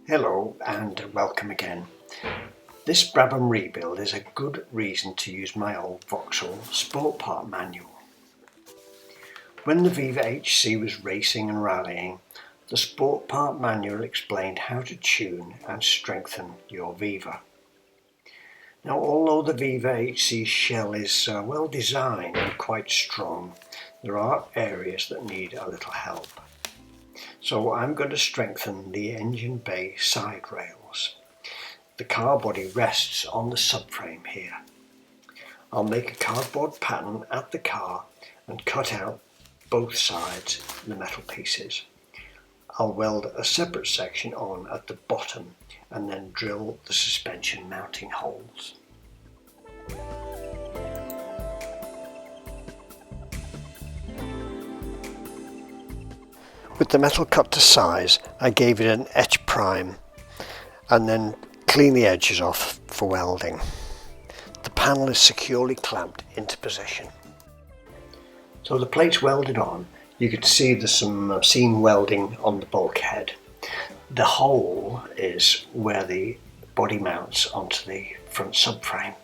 Hello and welcome again. This Brabham rebuild is a good reason to use my old Vauxhall Sport Part Manual. When the Viva HC was racing and rallying, the Sport Part Manual explained how to tune and strengthen your Viva. Now, although the Viva HC shell is well designed and quite strong, there are areas that need a little help. So I'm going to strengthen the engine bay side rails. The car body rests on the subframe here. I'll make a cardboard pattern at the car and cut out both sides the metal pieces. I'll weld a separate section on at the bottom and then drill the suspension mounting holes. With the metal cut to size, I gave it an etch prime and then clean the edges off for welding. The panel is securely clamped into position. So the plate's welded on. You can see there's some seam welding on the bulkhead. The hole is where the body mounts onto the front subframe.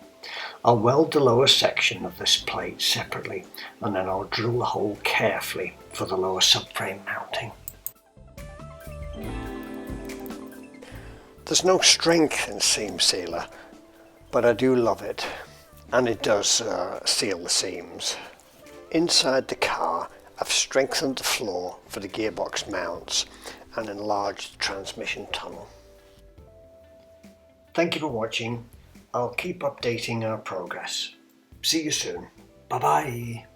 I'll weld the lower section of this plate separately and then I'll drill the hole carefully for the lower subframe mounting. There's no strength in seam sealer, but I do love it, and it does seal the seams. Inside the car, I've strengthened the floor for the gearbox mounts and enlarged the transmission tunnel. Thank you for watching. I'll keep updating our progress. See you soon. Bye bye.